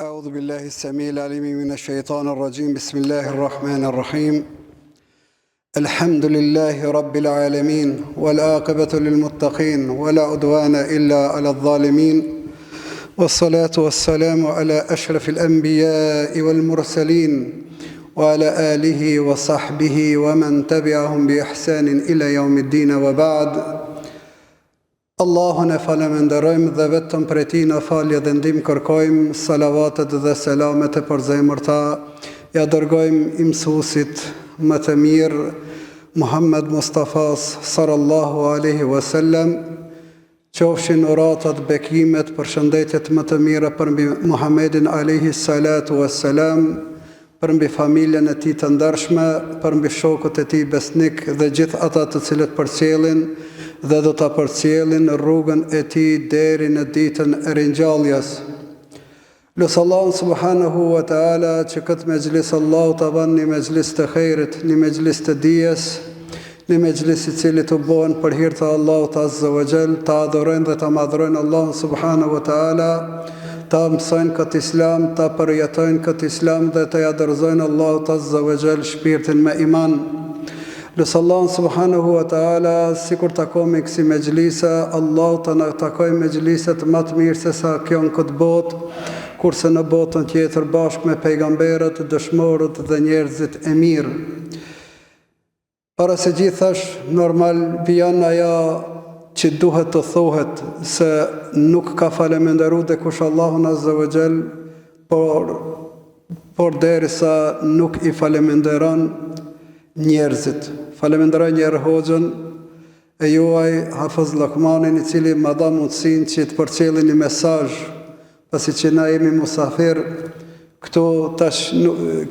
أعوذ بالله السميع العليم من الشيطان الرجيم بسم الله الرحمن الرحيم الحمد لله رب العالمين والعاقبة للمتقين ولا عدوان إلا على الظالمين والصلاة والسلام على أشرف الأنبياء والمرسلين وعلى آله وصحبه ومن تبعهم بإحسان إلى يوم الدين وبعد. Allahun e faleminderojmë dhe vetëm prej tij na falje dhe ndihmë kërkojmë, salavatet dhe selamet e përzemërta ja dërgojmë mësuesit më të mirë Muhammed Mustafa sallallahu alaihi wasallam, qofshin uratat, bekimet, përshëndetjet më të mira për mbi Muhammedin alaihi salatu wassalam, për mbi familjen e tij të ndershme, për mbi shokët e tij besnik dhe gjithë ata të cilët përcjellin dhe do ta përcjellin rrugën e tij deri në ditën e ringjalljes. Lutë Allahun subhanahu wa taala që këtë mejlis Allahu ta bën një mejlis të xherit, një mejlis të dijes, një mejlis i cili të bëhen për hir të Allahut azza wa jall, ta adhurojnë dhe ta madhrojnë Allahun subhanahu wa taala, ta mësojnë këtë islam, ta përjetojnë këtë islam dhe ta adhurzojnë Allahut azza wa jall shpirtin me iman. Lësë Allah subhanahu wa ta'ala, si kur takomi kësi me gjlisa, Allah të në takoj me gjliset më të mirë se sa kjo në këtë botë, kurse në botën tjetër bashkë me pejgamberët, dëshmorët dhe njerëzit e mirë. Para se gjithash, normal vijan aja që duhet të thuhet se nuk ka faleminderu dhe kush Allahun azza wa jall, por derisa nuk i faleminderon njerëzit. Faleminderoj njerë hoxhën e juaj Hafiz Lokmanin, i cili më dha mundësinë që të përcjellë një mesazh, pasi që na jemi musafir këtu, tash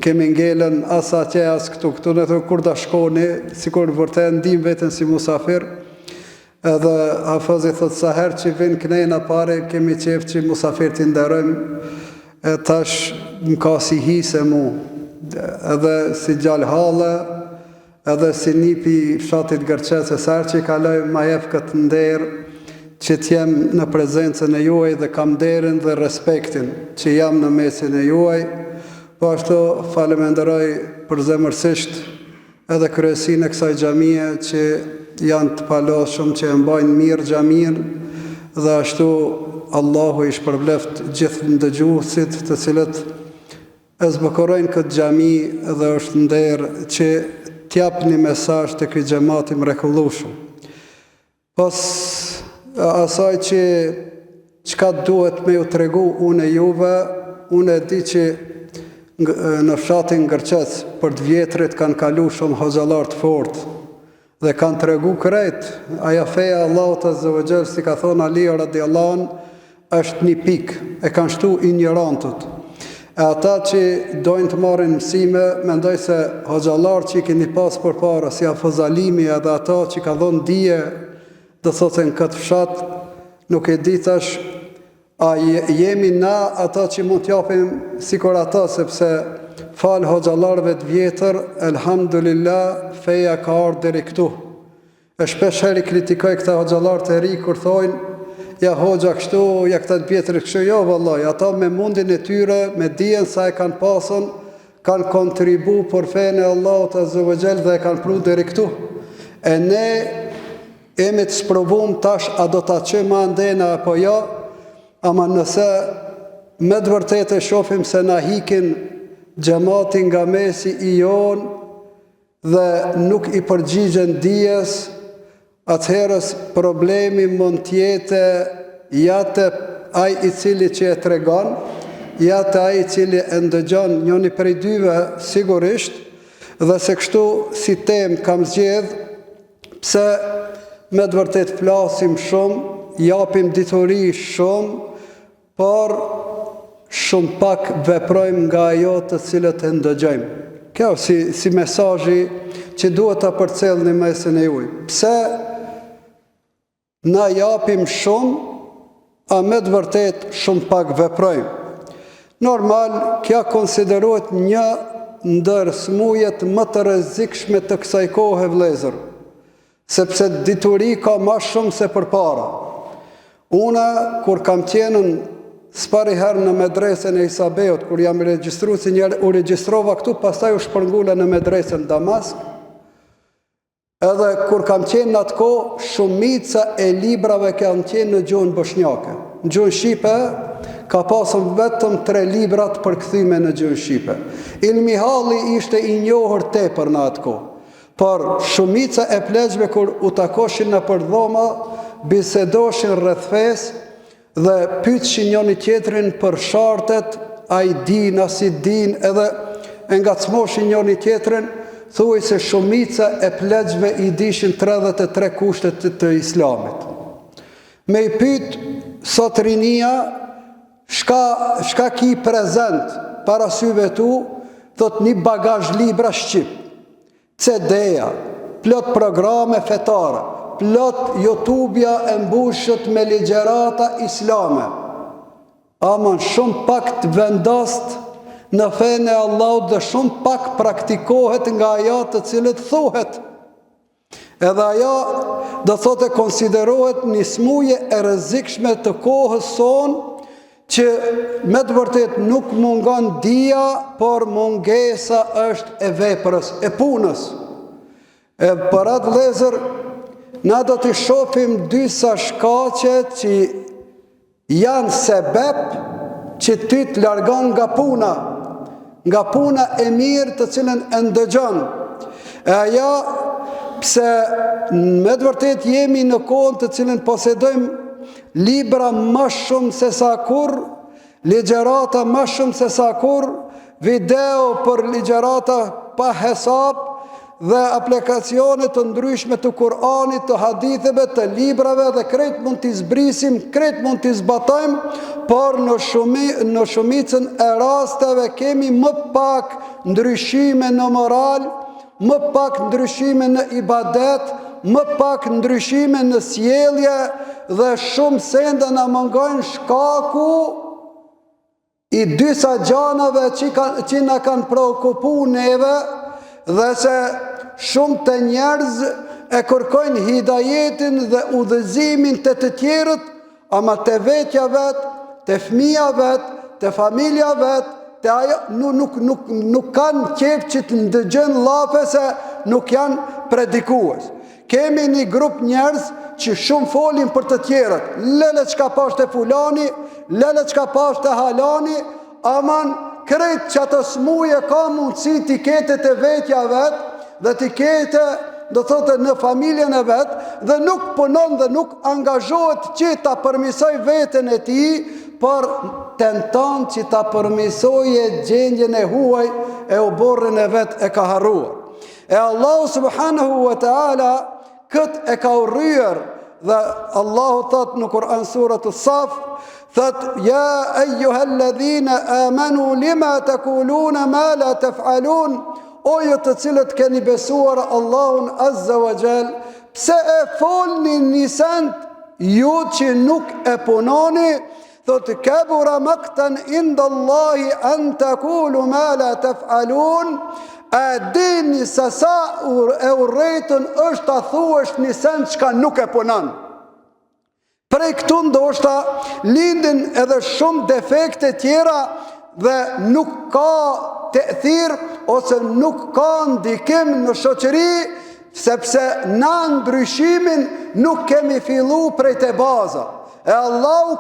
kemi ngelen as atje as këtu në të kur da shkoni, sikur vërtet ndim veten si musafir. Edhe Hafizi thot sa herë që vin knejna pare, kemi qef që musafir t'i nderojmë, tash më ka si hise mu, edhe si gjallë hale, edhe si nipi fshatit Gërçes, e sërë që i kaloj ma jef këtë nderë, që t'jem në prezencën e juaj dhe kam nderin dhe respektin që jam në mesin e juaj, po ashtu faleminderoj përzemërsisht edhe kryesin e kësaj xhamie që janë të paloshëm, që e mbajnë mirë xhamin, dhe ashtu Allahu i shpërbleft gjithë ndëgjuesit të cilët e zbukurojnë këtë xhami dhe është nder që t'jap një mesazh të këtij xhamati mrekullueshëm. Pas asaj që çka duhet me ju tregu unë e juve, unë e di që në fshatin Gërçes për të vjetrit kanë kalu shumë hoxhallar të fortë dhe kanë tregu krejt. Aja feja Allahut azza wa jall, si ka thonë Ali radiallahu anhu, është një pikë, e kanë shtu ignorantët. E ata që dojnë të marrin mësime, mendoj se hoxhallar që i keni pas përpara, si Hafiz Alimi, edhe ata që ka dhënë dije, do thotë në këtë fshat, nuk e di tash a jemi na ata që mund t'japim sikur ata, sepse fal hoxhallarëve të vjetër, elhamdulillah, feja ka ardhur deri këtu. E shpesh herë kritikoj këta hoxhallar të ri kur thojnë ja hoxha kështu, ja këta të vjetër kështu, jo vallaj, ata me mundin e tyre, me dijen sa e kanë pasën, kanë kontribu për fenë e Allahut azza wa jall dhe e kanë pru deri këtu. E ne jemi të sprovum tash a do ta çojmë andena apo jo, ama nëse me të vërtetë shohim se na hikin xhamati nga mesi i jon dhe nuk i përgjigjen dijes, atëherës problemi mund t'jetë ja të ai i cili që e tregon, ja të ai i cili e ndëgjon, njëri prej dyve sigurisht, dhe se kështu si temë kam zgjedh, pse me të vërtet flasim shumë, japim dituri shumë, por shumë pak veprojmë nga ajo të cilët e ndëgjojmë. Kjo si mesazhi që duhet ta përcjellni në mesin e juaj. Pse na japim shumë, a me të vërtet shumë pak veprojmë. Normal, kja konsiderohet një ndër smujet më të rrezikshme të kësaj kohe vëllezër, sepse dituri ka më shumë se përpara. Una, kur kam qenën s'pari herë në medresën e Isabeut, kur jam regjistru, si njerë u regjistrova këtu, pastaj u shpërngule në medresën Damask, edhe kur kam qenë në atë kohë, shumica e librave kanë qenë në gjuhën bosnjake. Në gjuhën shqipe, ka pasur vetëm 3 libra të përkthime në gjuhën shqipe. Ilmihalli ishte i njohur tepër në atë kohë, por shumica e pleqve kur u takoshin në përdhoma, bisedoshin rreth fesë dhe pyetshin njëri tjetrin për shartet, a i din, a si din, edhe e ngacmoshin njëri tjetrin, thuaj se shumica e pleqve i dishin 33 kushtet të Islamit. Me i pyet sot rinia, shka ki prezent para syve tu, thot një bagazh libra shqip, CD-ja, plot programe fetare, plot YouTube-ja e mbushët me ligjerata islame. Aman shumë pak të vendost në fenë e Allahut dhe shumë pak praktikohet nga ajo të cilët thuhet. Edhe ajo do thotë konsiderohet një smuje e rrezikshme të kohës sonë, që me të vërtet nuk mungon dija, por mungesa është e veprës, e punës. Për atë vëllezër, na do të shohim disa shkaqe që janë sebeb që ty të largon nga puna e mirë të cilën e ndëgjon. E ajo, pse me të vërtet jemi në kohën të cilën posedojmë libra më shumë se sa kur, ligjerata më shumë se sa kur, video për ligjerata pa hesab, dhe aplikacionet të ndryshme të Kur'anit, të haditheve, të librave, dhe krejt mund t'i zbrisim, krejt mund t'i zbatojmë, por në shumicën e rasteve kemi më pak ndryshime në moral, më pak ndryshime në ibadet, më pak ndryshime në sjellje, dhe shumë sende na mungojnë shkaku i disa gjanave që na kanë preokupu neve, dhe se shumë të njerëz e kërkojnë hidajetin dhe udhëzimin të tjerët, ama të vetja vetë, të fëmija vetë, të familja vetë, të ajo nuk kanë qef që të ndëgjën lafe se nuk janë predikues. Kemi një grup njerëz që shumë folin për të tjerët, lele qka pasht e fulani, lele qka pasht e halani, aman krejt që atë smuje ka mundësi t'i kete të vetja vetë, dhe t'i kete, do thotë, në familjen e vetë, dhe nuk punon dhe nuk angazhohet që ta përmisoj vetën e ti, por tenton që ta përmisoj e gjendjen e huaj e uborën e vetë e ka harruar. E Allahu subhanahu wa ta'ala këtë e ka urryer, dhe Allahu thot në Kur'an surat As-Saf, thot, ja ejuhalladhina amanu lima takuluna ma la taf'alun, o ju të cilët keni besuar Allahun azza wa jall, pse e folni një send ju që nuk e punoni, thot, kabura maqtan inda Allahi an takulu ma la taf'alun, a dini se sa e urrejtën është ta thuash një send çka nuk e punon. Prej këtu ndoshta lindin edhe shumë defekte tjera dhe nuk ka të ose nuk ka ndikim në shoqëri, sepse na ndryshimin nuk kemi fillu prej të baza. E Allahu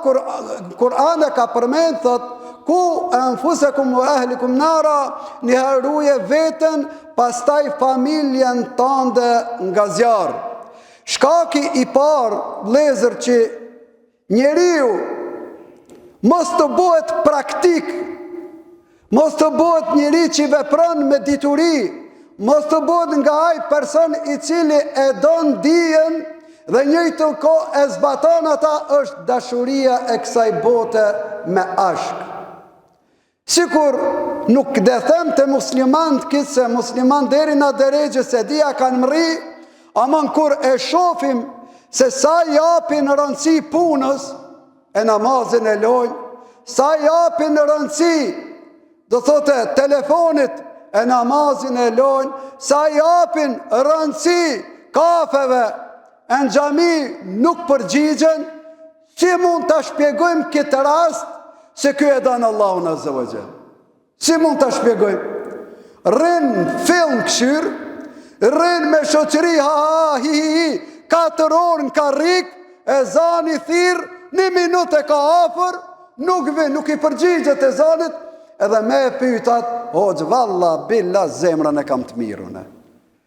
Kur'an e ka përmend, thot, ku anfusakum wa ahlikum nara, një harruje vetën, pastaj familjen tënde nga zjarri. Shkaki i parë, vëllezër, që njeriu mos të bëhet praktik, mos të bëhet njeri që vepron me dituri, mos të bëhet nga ai person i cili e don dijen dhe njëjtën kohë e zbaton ata, është dashuria e kësaj bote me ashk. Sikur nuk dhe them të muslimant këtë se muslimant deri në deregje se dia kanë mri, aman kur e shofim se sa japin rëndësi punës, e namazin e lojnë, sa japin rëndësi, do thote, telefonit, e namazin e lojnë, sa japin rëndësi kafeve, e në gjami nuk përgjigjen, si mund të shpjegojmë këtë rast, se ky e dan Allahun azza wa jall. Si mund ta shpjegojmë? Rrin film këshyr, rrin me shoqëri ha hi hi, 4 orë në karrik, ezani thirr, 1 minutë e ka afër, nuk i përgjigjet ezanit, edhe me e pytat, hoxh valla billa zemrën e kam të mirën.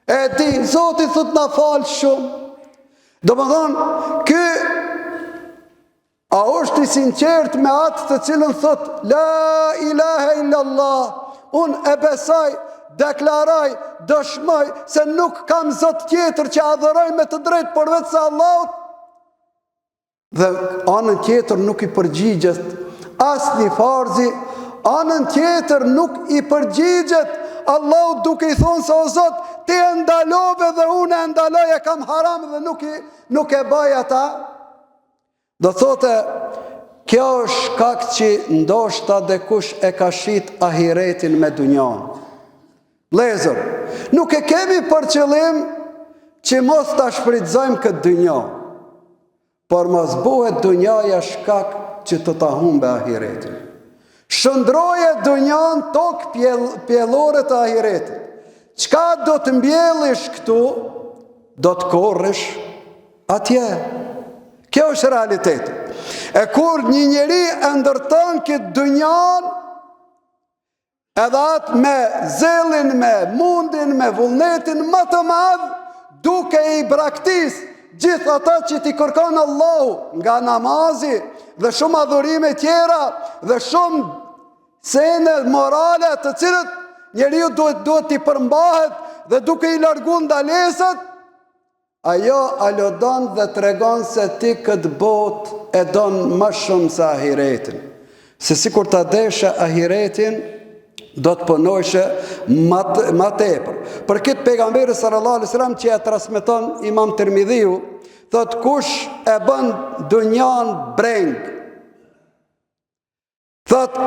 E di, Zoti thot na fal shumë. Domethënë, ky a është i sinqert me atë të cilën thot la ilaha illallah, unë e besoj, deklaroj, dëshmoj se nuk kam zot tjetër që adhuroj me të drejtë përveç se Allahut, dhe anën tjetër nuk i përgjigjet asnjë farzi, anën tjetër nuk i përgjigjet Allahut duke i thonë se o Zot, ti e ndalove dhe unë e ndaloj, e kam haram dhe nuk e bëj ata. Do thote, kjo është shkak që ndoshta dikush e ka shit ahiretin me dunjan. Lezër, nuk e kemi për qëllim që mos ta shfrytëzojmë këtë dunja, por mos buhet dunjaja shkak që të ta humbe ahiretin. Shëndroje dunjan tokë pjellore të ahiretit. Çka do të mbjellish këtu, do të korresh atje. Kjo është realiteti. E kur një njeri e ndërton këtë dunjan, edhe atë me zelin, me mundin, me vullnetin më të madh, duke i braktis gjithë ata që ti kërkon Allahu nga namazi dhe shumë adhurime tjera dhe shumë sene morale të cilët njeriu duhet t'i përmbahet dhe duke i largu ndalesat, ajo alodon dhe tregon se ti këtë bot e don më shumë se ahiretin. Se sikur ta deshe ahiretin, do të punojshe më tepër. Për këtë pejgamberi sallallahu alaihi wasallam që e transmeton Imam Tirmidhiu, thot kush e bën dunjan breng. Thot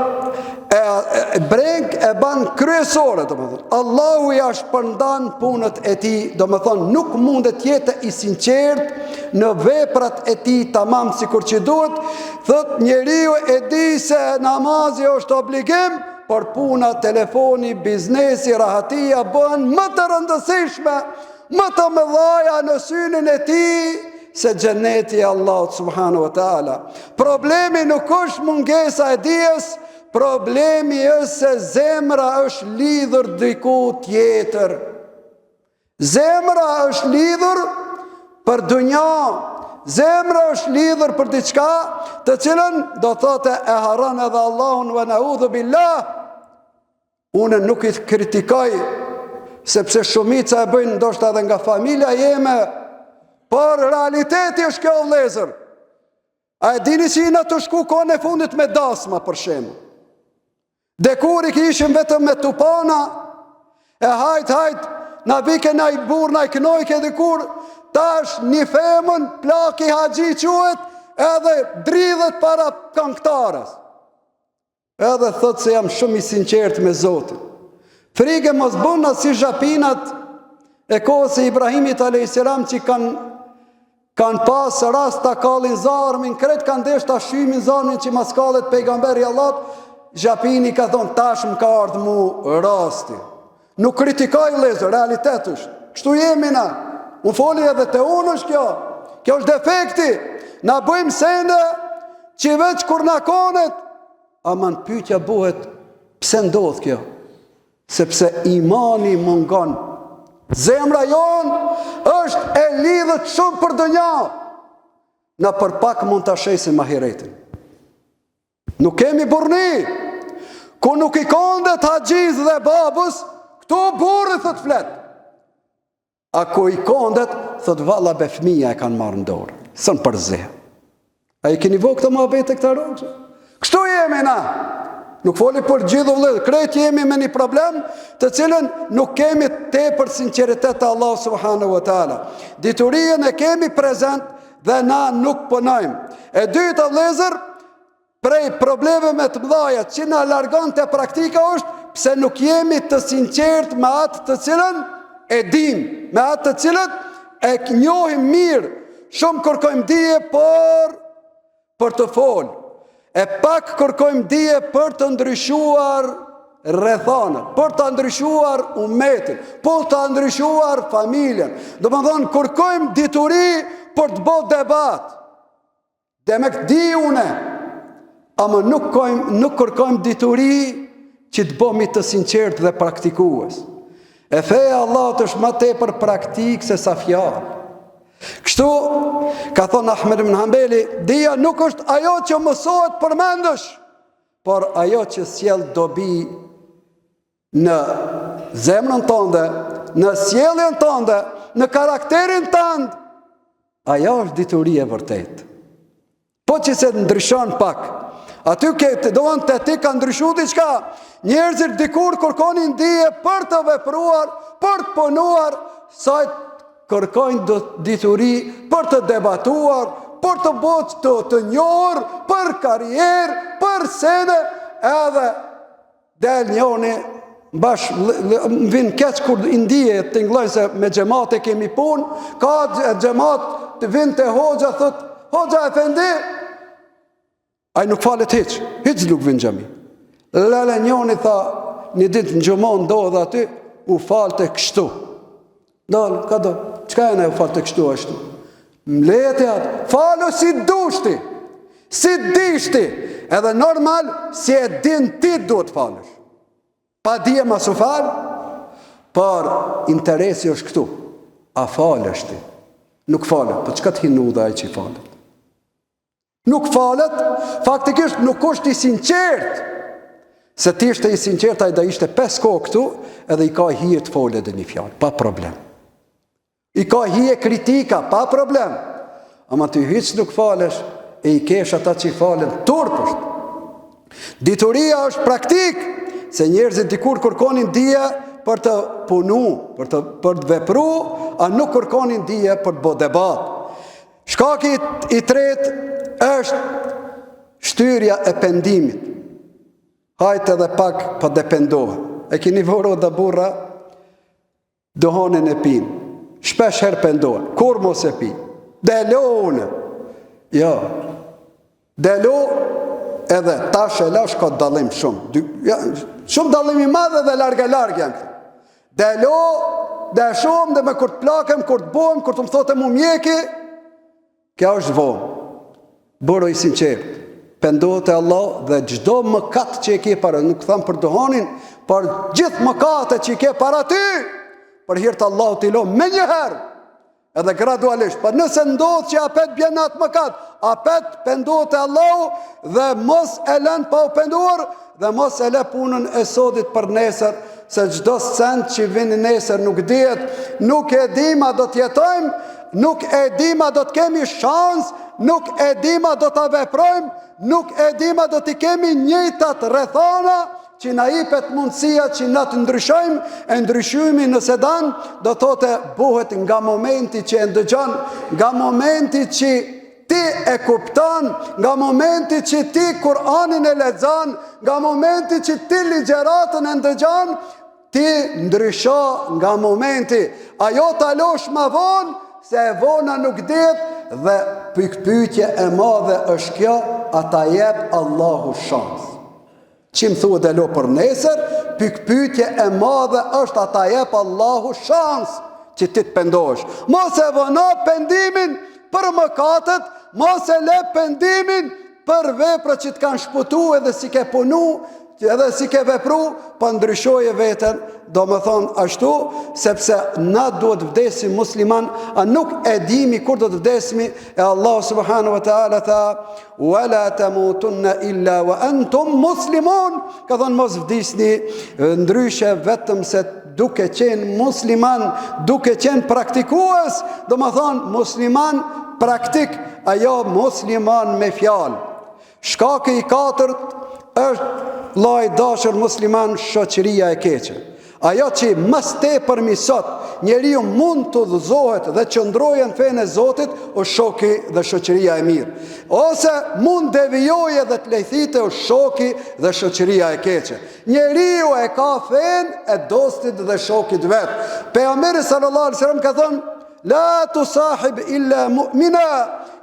breng e bën kryesore, domethënë. Allahu ja shpërndan punët e tij, domethënë nuk mundet jetë i sinqert në veprat e tij tamam sikur që duhet. Thot njeriu e di se namazi është obligim, por puna, telefoni, biznesi, rahatia bëhen më të rëndësishme, më të mëdhaja në synin e tij se xheneti i Allahut subhanahu wa taala. Problemi nuk është mungesa e dijes, problemi është se zemra është lidhur diku tjetër. Zemra është lidhur për dunja, zemra është lidhur për diçka të cilën do thotë e harron edhe Allahun wa na'udhu billah. Unë nuk i kritikoj, sepse shumica e bëjnë ndoshta edhe nga familja jeme, por realiteti është kjo vëllezër. A e dini që na të shku kohën e fundit me dasma për shembull. Dekuri kishim vetëm me tupana, e hajt, na vike na i burr, na i knojke dikur, tash një femën, plaki haxhi quhet, edhe dridhet para këngëtarës. Edhe thot se jam shumë i sinqert me Zotin. Frike mos bëna si zhapinat e kohës e Ibrahimit a.s. që kanë pas rast ta kallin zarmin, kret kanë desh ta shymin zarmin që mas kallet pejgamberi Allah, zhapini ka thonë tash më ka ardhur mu rasti. Nuk kritikoj vëllezër, realitet është. Kështu jemi na. Unë foli edhe te unë është kjo. Kjo është defekti. Na bëjmë sende që veç kur na konet, aman pyetja bëhet pse ndodh kjo? Sepse imani mungon. Zemra jon është e lidhët shumë për dunja. Na për pak mund ta shesim ahiretin. Nuk kemi burni. Ku nuk i kondet haxhiz dhe babës, këtu burri thot flet. A ku i kondet, thot valla be fëmia e kanë marrë në dorë. Sën përze. A i keni vë këto muhabete këta rogë? Kështu jemi na. Nuk foli për gjithë vëllezër, krejt jemi me një problem të cilën nuk kemi tepër sinqeritet të Allah subhanahu wa taala. Diturinë e kemi prezent dhe na nuk punojmë. E dyta vëllezër, prej problemeve të mëdha që na largon te praktika është pse nuk jemi të sinqert me atë të cilën e dim, me atë të cilët e njohim mirë. Shumë kërkojmë dije për të folë. E pak kërkojmë dije për të ndryshuar rrethanat, për të ndryshuar umetin, për të ndryshuar familjen. Do më thonë, kërkojmë dituri për të bërë debat. Dhe me këtë di une, ama nuk kërkojmë dituri që të bëmi të sinqert dhe praktikues. E feja Allah të është ma tepër praktik se sa fjalë. Kështu, ka thonë Ahmed ibn Hanbeli, dija nuk është ajo që mësohet përmendësh, por ajo që sjell dobi në zemrën tënde, në sjelljen tënde, në karakterin tënd. Ajo është dituri e vërtet. Po që se ndryshon pak, aty doan të ti ka ndryshu diçka. Njerëzit dikur kërkonin dije për të vepruar, për të punuar, sajt kërkojnë dituri për të debatuar, për të botë të njohur, për karierë, për sene, edhe del njoni vinë keq kur indije të nglojnë se me xhamat e kemi punë, ka xhamat të vinë të hoxha, thot, hoxha efendi, ai nuk falet hiç nuk vinë xhami. Lele njoni tha, një ditë në gjumon ndodhe aty, u falte kështu. Dalë, ka do, qka e ne u falte kështu ashtu? Mlete atë, falu si dushti, si dishti, edhe normal, si e din ti duhet falësh. Pa dje ma su falë, por interesi është këtu, a falësh ti? Nuk falet, për qka të hinu dhe ai që i falet? Nuk falet, faktikisht nuk është i sinqert. Se ti ishte i sinqert, ai da ishte 5 kohë këtu, edhe i ka hije të fole dhe një fjalë, pa problem. I ka hije kritika, pa problem. Ama ty hiç nuk falesh, e i kesh ata që i falen turpësht. Dituria është praktik, se njerëzit dikur kërkonin dije për të punu, për të vepru, a nuk kërkonin dije për të bë debat. Shkaki i tretë është shtyrja e pendimit. Hajtë edhe pak për dependohë. E kini voro dhe burra dohonin e pinë. Shpesh herë pendohen. Kur mos e pi? Delo une. Jo. Delo edhe tash e lash ka dalim shumë. Shumë dalim i madhe dhe largë janë. Delo dhe shumë dhe me kur të plakem, kur të bojmë, kur të më thote mu mjeki, kja është vonë. Buro i sinqert. Pendohet e Allah dhe gjdo mëkat që i ke para, nuk thamë për dohonin, për gjithë mëkate që i ke para ty, për hirtë Allah t'i lo me njëherë, edhe gradualisht. Për nëse ndodhë që apet bjenat mëkat, apet pendohet e Allah dhe mos e len pa u penduar, dhe mos e le punën e sodit për nesër, se gjdo send që vini nesër nuk dihet, nuk e dima do t'jetojmë, nuk e dima do t'kemi shans, nuk e dima do t'a veprojmë, nuk e dima do t'i kemi njëjtat rrethana që na jepet mundësia që na të ndryshojmë, e ndryshimi nëse dan, do thotë buhet nga momenti që e ndëgjon, nga momenti që ti e kupton, nga momenti që ti Kur'anin e lexon, nga momenti që ti ligjeratën e ndëgjon, ti ndrysho nga momenti. Ajo t'alosh ma vonë, se e vona nuk dit, dhe pyetje e madhe është kjo, ata jep Allahu shans. Që më thua dhe lo për nesër, pyetje e madhe është ata jep Allahu shans që ti të pendosh. Mos e vëna pendimin për mëkatet, mos e le pendimin për vepra që të kanë shputu edhe si ke punu, edhe si ke vepru, pa ndryshoje veten, do më thonë ashtu, sepse na duhet vdesim musliman, a nuk e dimi kur do të vdesmi, e Allah subhanahu wa ta'ala tha, wala tamutunna illa wa antum muslimun, ka thonë mos vdisni, ndryshe vetëm se duke qenë musliman, duke qenë praktikues, do më thonë musliman praktik, ajo musliman me fjalë. Shkaki i katërt është vllai dashur musliman, shoqëria e keqe. Ajo që mas tepër sot njeriu mund të udhëzohet dhe qëndrojë në fenë e Zotit, o shoku dhe shoqëria e mirë. Ose mund devijojë dhe të lejthite, o shoku dhe shoqëria e keqe. Njeriu e ka fenë e dostit dhe shokit vet. Pejgamberi sallallahu alaihi wasallam ka thonë: la tusahib illa mu'mina,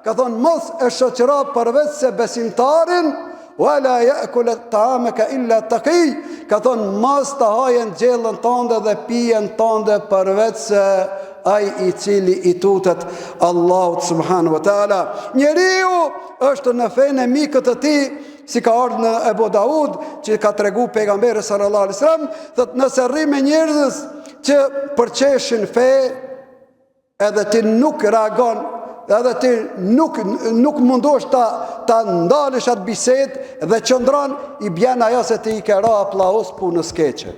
ka thonë mos e shoqëro përveç se besimtarin, wala ya'kul ta'amaka illa taqi, ka thonë mos të hajen gjellën tënde dhe pijen tënde përveç se ai i cili i tutet Allahut subhanahu wa taala. Njeriu është në fenë e mikët të tij, si ka ardhur në Ebu Daud, që ka tregu pejgamberi sallallahu alaihi wasallam, thotë nëse rri me njerëz që përqeshin fe, edhe ti nuk reagon, edhe ti nuk mundosh ta ndalësh atë bisedë dhe qëndron, i bjen ajo se ti i ke ra aplauz punës keqe.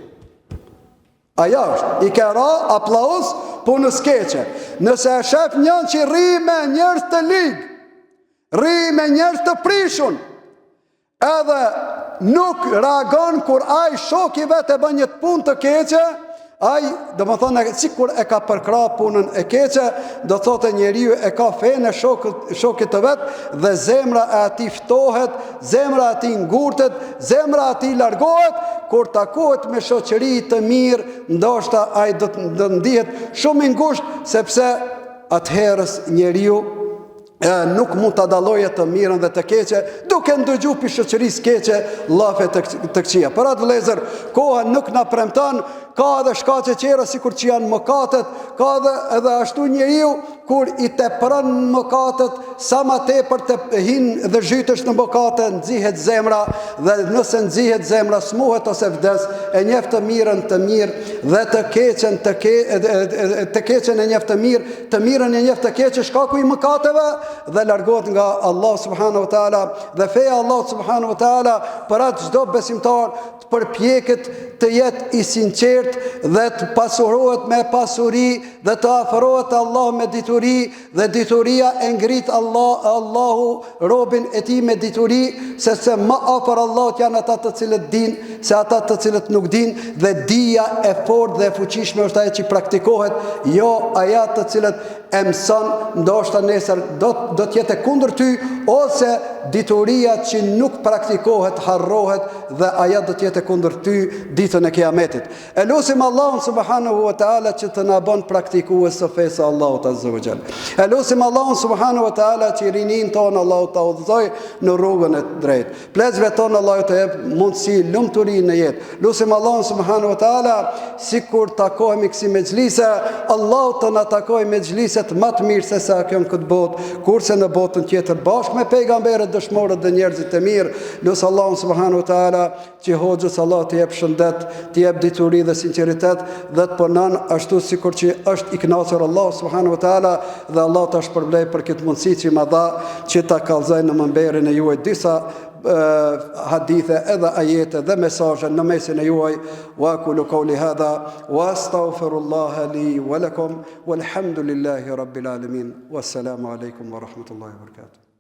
Ajo është, i ke ra aplauz punës keqe. Nëse e shef njën që rri me njerëz të ligë, rri me njerëz të prishun, edhe nuk reagon kur ai shoku i vet e bën një punë të keqe, ai do të thonë sikur e ka përkra punën e keqe, do thotë njeriu e ka fenë shokit të vet dhe zemra e atij ftohet, zemra e atij ngurtet, zemra e atij largohet. Kur takohet me shoqëri të mirë, ndoshta ai do të ndihet shumë i ngushtë, sepse atëherës njeriu nuk mund të dallojë të mirën dhe të keqe, duke ndëgju për shoqërisë keqe llafe të këqija. Për atë vëllezër, koha nuk na premton, ka edhe shkaqe tjera sikur që janë mëkatet, ka edhe ashtu njeriu kur i tepron mëkatet, sa më tepër të hin dhe zhytesh në mëkate, nxihet zemra, dhe nëse nxihet zemra smuhet ose vdes. E njeh të mirën të mirë dhe të keqen e njeh të mirë, të mirën e njeh të keqe, shkaku i mëkateve, dhe largohet nga Allah subhanahu wa taala. Dhe feja Allah subhanahu wa taala për atë çdo besimtar të përpjeket të jetë i sinqert dhe të pasurohet me pasuri dhe të afrohet Allah me dituri, dhe dituria e ngrit Allahu robin e tij me dituri, se më afër Allahut janë ata të cilët dinë se ata të cilët nuk dinë, dhe dija e fortë dhe e fuqishme është ajo që praktikohet, jo ajo të cilët e mëson, ndoshta nesër do të jetë kundër ty, ose dituria që nuk praktikohet harrohet dhe ajo do të jetë kundër ty ditën e Kiametit. E lutim Allahun subhanahu wa taala që të na bën praktikues të fesë Allahut azza wa jall. E lutim Allahun subhanahu wa taala që rinin ton Allahu ta udhëzoj në rrugën e drejtë. Plezhve ton Allahu të jep mundësi lumturi në jetë. Lutim Allahun subhanahu wa taala sikur takohemi kësi mexhlise, Allahu të na takojë mexhlise më të mirë se sa kjo në këtë botë, kurse në botën tjetër bashkë me pejgamberët, dëshmorët dhe njerëzit e mirë. Lusë Allahun subhanahu wa taala që hoxhës Allah të jep shëndet, të jep dituri dhe sinqeritet, dhe të punon ashtu sikur që është i kënaqur Allah subhanahu wa taala, dhe Allah të shpërblej për këtë mundësi që ma dha që ta kallëzoj në mëmberin e juaj disa hadithe edhe ajete dhe mesazhe në mesin e juaj. Wa aqulu qawli hadha wa astaghfirullaha li wa lakum walhamdulillahi rabbil alamin. Wassalamu alaikum wa rahmatullahi wa barakatuh.